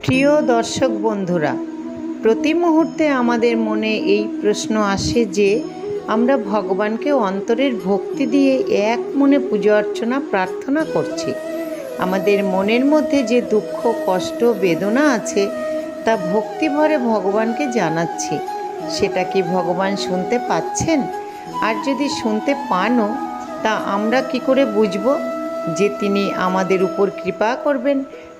প্রিয় দর্শক বন্ধুরা, প্রতি মুহূর্তে আমাদের মনে এই প্রশ্ন আসে যে আমরা ভগবানকে অন্তরের ভক্তি দিয়ে এক মনে পূজা অর্চনা প্রার্থনা করছি। আমাদের মনের মধ্যে যে দুঃখ, কষ্ট, বেদনা আছে তা ভক্তি ভরে ভগবানকে জানাচ্ছি। সেটা কি ভগবান শুনতে পাচ্ছেন? আর যদি শুনতে পানও, তা আমরা কি করে বুঝব যে তিনি আমাদের উপর কৃপা করবেন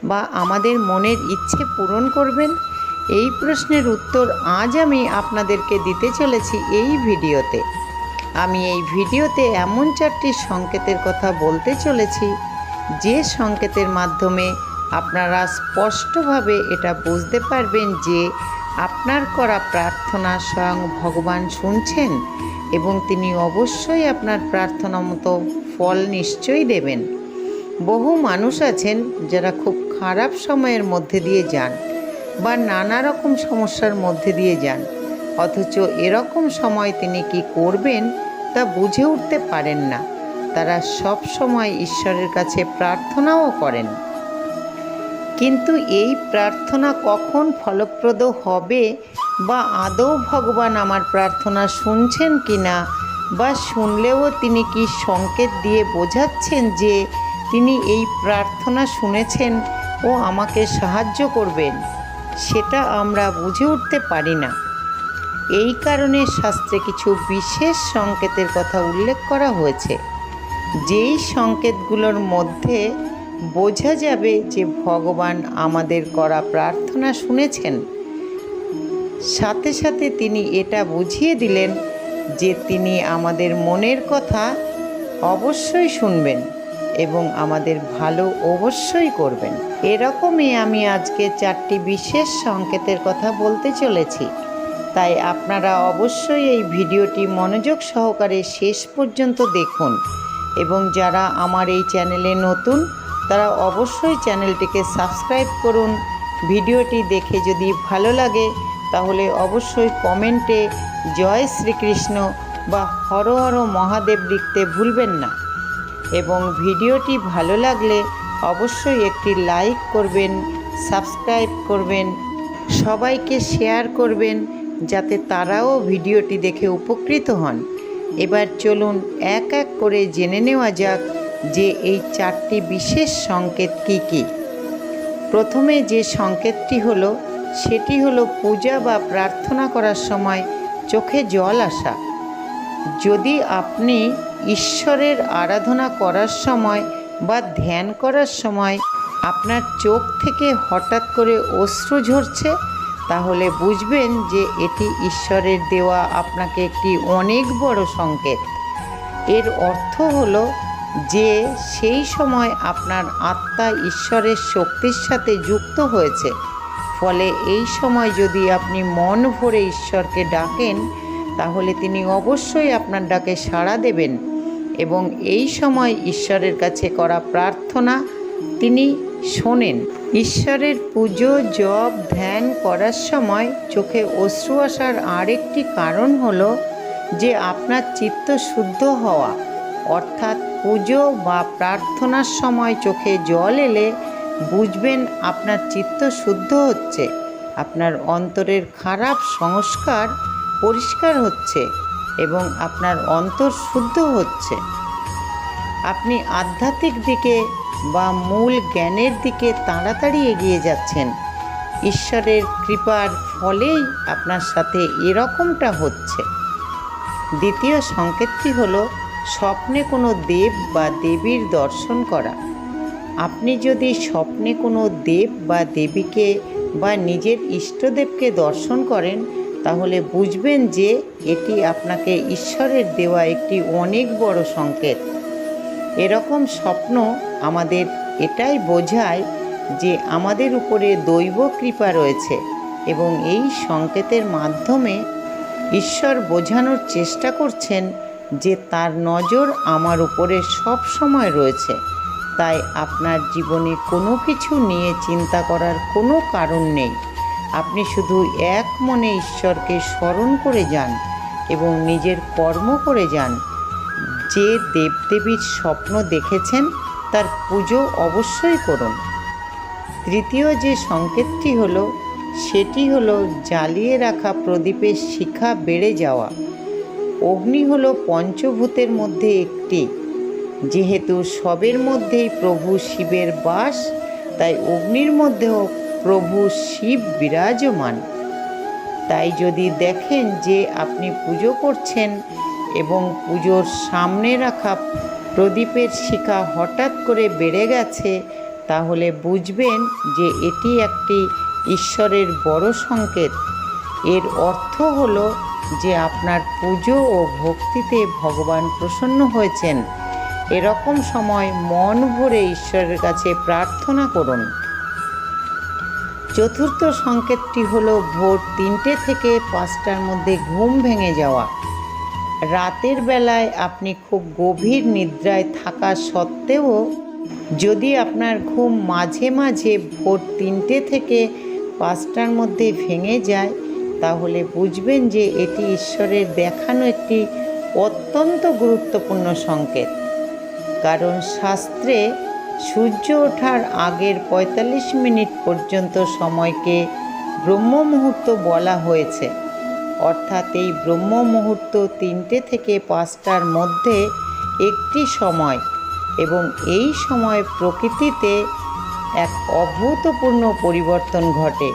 বা আমাদের মনের ইচ্ছে পূরণ করবেন? এই প্রশ্নের উত্তর আজ আমি আপনাদেরকে দিতে চলেছি এই ভিডিওতে। আমি এই ভিডিওতে এমন 4টি সংকেতের কথা বলতে চলেছি, যে সংকেতের মাধ্যমে আপনারা স্পষ্টভাবে এটা বুঝতে পারবেন যে আপনার করা প্রার্থনা স্বয়ং ভগবান শুনছেন এবং তিনি অবশ্যই আপনার প্রার্থনা মতো ফল নিশ্চয়ই দেবেন। বহু মানুষ আছেন যারা খুব খারাপ সময়ের মধ্যে দিয়ে যান বা নানা রকম সমস্যার মধ্যে দিয়ে যান, অথচ এরকম সময় তিনি কি করবেন তা বুঝে উঠতে পারেন না। তারা সব সময় ঈশ্বরের কাছে প্রার্থনাও করেন, কিন্তু এই প্রার্থনা কখন ফলপ্রদ হবে বা আদৌ ভগবান আমার প্রার্থনা শুনছেন কি না, বা শুনলেও তিনি কি সংকেত দিয়ে বোঝাচ্ছেন যে তিনি এই প্রার্থনা শুনেছেন ও আমাকে সাহায্য করবেন, সেটা আমরা বুঝে উঠতে পারি না। এই কারণে শাস্ত্রে কিছু বিশেষ সংকেতের কথা উল্লেখ করা হয়েছে, যেই সংকেতগুলোর মধ্যে বোঝা যাবে যে ভগবান আমাদের করা প্রার্থনা শুনেছেন। সাথে সাথে তিনি এটা বুঝিয়ে দিলেন যে তিনি আমাদের মনের কথা অবশ্যই শুনবেন এবং আমাদের ভালো অবশ্যই করবেন। এরকমই আমি আজকে 4টি বিশেষ সংকেতের কথা বলতে চলেছি, তাই আপনারা অবশ্যই এই ভিডিওটি মনোযোগ সহকারে শেষ পর্যন্ত দেখুন এবং যারা আমার এই চ্যানেলে নতুন তারা অবশ্যই চ্যানেলটিকে সাবস্ক্রাইব করুন। ভিডিওটি দেখে যদি ভালো লাগে তাহলে অবশ্যই কমেন্টে জয় শ্রীকৃষ্ণ বা হর হর মহাদেব লিখতে ভুলবেন না এবং ভিডিওটি ভালো লাগলে অবশ্যই একটি লাইক করবেন, সাবস্ক্রাইব করবেন, সবাইকে শেয়ার করবেন যাতে তারাও ভিডিওটি দেখে উপকৃত হন। এবার চলুন এক এক করে জেনে নেওয়া যাক যে এই 4টি বিশেষ সংকেত কি কি। প্রথমে যে সংকেতটি হলো সেটি হলো পূজা বা প্রার্থনা করার সময় চোখে জল আসা। যদি আপনি ঈশ্বরের আরাধনা করার সময় বা ধ্যান করার সময় আপনার চোখ থেকে হঠাৎ করে অশ্রু ঝরছে, তাহলে বুঝবেন যে এটি ঈশ্বরের দেওয়া আপনাকে একটি অনেক বড় সংকেত। এর অর্থ হলো যে সেই সময় আপনার আত্মা ঈশ্বরের শক্তির সাথে যুক্ত হয়েছে। ফলে এই সময় যদি আপনি মন ভরে ঈশ্বরকে ডাকেন তাহলে তিনি অবশ্যই আপনার ডাকে সাড়া দেবেন এবং এই সময় ঈশ্বরের কাছে করা প্রার্থনা তিনি শোনেন। ঈশ্বরের পুজো, জপ, ধ্যান করার সময় চোখে অশ্রু আসার আরেকটি কারণ হলো যে আপনার চিত্ত শুদ্ধ হওয়া, অর্থাৎ পুজো বা প্রার্থনার সময় চোখে জল এলে বুঝবেন আপনার চিত্ত শুদ্ধ হচ্ছে, আপনার অন্তরের খারাপ সংস্কার পরিষ্কার হচ্ছে এবং আপনার অন্তর শুদ্ধ হচ্ছে। আপনি আধ্যাত্মিক দিকে বা মূল জ্ঞানের দিকে তাড়াতাড়ি এগিয়ে যাচ্ছেন। ঈশ্বরের কৃপার ফলেই আপনার সাথে এরকমটা হচ্ছে। দ্বিতীয় সংকেতটি হলো স্বপ্নে কোনো দেব বা দেবীর দর্শন করা। আপনি যদি স্বপ্নে কোনো দেব বা দেবীকে বা নিজের ইষ্টদেবকে দর্শন করেন তাহলে বুঝবেন যে এটি আপনাকে ঈশ্বরের দেওয়া একটি অনেক বড় সংকেত। এরকম স্বপ্ন আমাদের এটাই বোঝায় যে আমাদের উপরে দৈব কৃপা রয়েছে এবং এই সংকেতের মাধ্যমে ঈশ্বর বোঝানোর চেষ্টা করছেন যে তার নজর আমার উপরে সব সময় রয়েছে। তাই আপনার জীবনে কোনো কিছু নিয়ে চিন্তা করার কোনো কারণ নেই। আপনি শুধু এক মনে ঈশ্বরকে স্মরণ করে যান এবং নিজের কর্ম করে যান। যে দেবদেবীর স্বপ্ন দেখেছেন তার পুজো অবশ্যই করুন। তৃতীয় যে সংকেতটি হলো সেটি হলো জ্বালিয়ে রাখা প্রদীপের শিখা বেড়ে যাওয়া। অগ্নি হলো পঞ্চভূতের মধ্যে একটি। যেহেতু সবের মধ্যেই প্রভু শিবের বাস, তাই অগ্নির মধ্যেও প্রভু শিব বিরাজমান। তাই যদি দেখেন যে আপনি পুজো করছেন এবং পুজোর সামনে রাখা প্রদীপের শিখা হঠাৎ করে বেড়ে গেছে, তাহলে বুঝবেন যে এটি একটি ঈশ্বরের বড় সংকেত। এর অর্থ হলো যে আপনার পুজো ও ভক্তিতে ভগবান প্রসন্ন হয়েছেন। এরকম সময় মন ভরে ঈশ্বরের কাছে প্রার্থনা করুন। চতুর্থ সংকেতটি হলো ভোর 3টে থেকে 5টার মধ্যে ঘুম ভেঙে যাওয়া। রাতের বেলায় আপনি খুব গভীর নিদ্রায় থাকা সত্ত্বেও যদি আপনার ঘুম মাঝে মাঝে ভোর 3টে থেকে 5টার মধ্যে ভেঙে যায়, তাহলে বুঝবেন যে এটি ঈশ্বরের দেখানো একটি অত্যন্ত গুরুত্বপূর্ণ সংকেত। কারণ শাস্ত্রে সূর্য ওঠার আগের 45 মিনিট পর্যন্ত সময়কে ব্রহ্ম মুহূর্ত বলা হয়েছে। অর্থাৎ এই ব্রহ্ম মুহূর্ত 3টে থেকে 5টার মধ্যে একটি সময়, এবং এই সময় প্রকৃতিতে এক অভূতপূর্ণ পরিবর্তন ঘটে,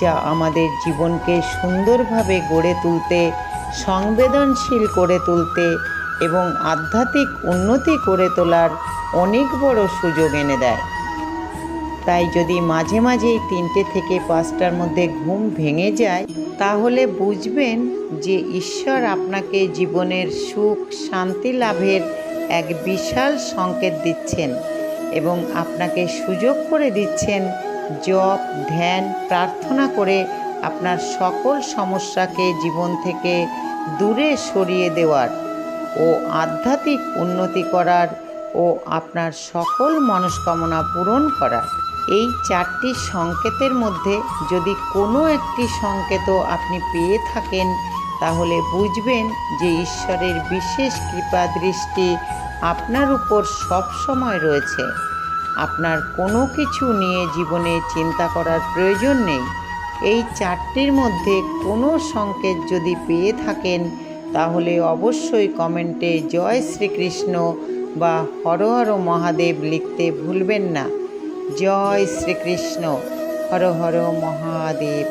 যা আমাদের জীবনকে সুন্দরভাবে গড়ে তুলতে, সংবেদনশীল করে তুলতে এবং আধ্যাত্মিক উন্নতি করে তোলার অনেক বড় সুযোগ এনে দেয়। তাই যদি মাঝে মাঝেই 3টে থেকে 5টার মধ্যে ঘুম ভেঙে যায়, তাহলে বুঝবেন যে ঈশ্বর আপনাকে জীবনের সুখ শান্তি লাভের এক বিশাল সংকেত দিচ্ছেন এবং আপনাকে সুযোগ করে দিচ্ছেন জপ, ধ্যান, প্রার্থনা করে আপনার সকল সমস্যাকে জীবন থেকে দূরে সরিয়ে দেওয়ার ও আধ্যাত্মিক উন্নতি করার ও আপনার সকল মনস্কামনা পূরণ করার। এই 4টি সংকেতের মধ্যে যদি কোনো একটি সংকেতও আপনি পেয়ে থাকেন, তাহলে বুঝবেন যে ঈশ্বরের বিশেষ কৃপা দৃষ্টি আপনার উপর সবসময় রয়েছে। আপনার কোনো কিছু নিয়ে জীবনে চিন্তা করার প্রয়োজন নেই। এই 4টির মধ্যে কোনো সংকেত যদি পেয়ে থাকেন, তাহলে অবশ্যই কমেন্টে জয় শ্রীকৃষ্ণ বা হর হর মহাদেব লিখতে ভুলবেন না। জয় শ্রীকৃষ্ণ। হর হর মহাদেব।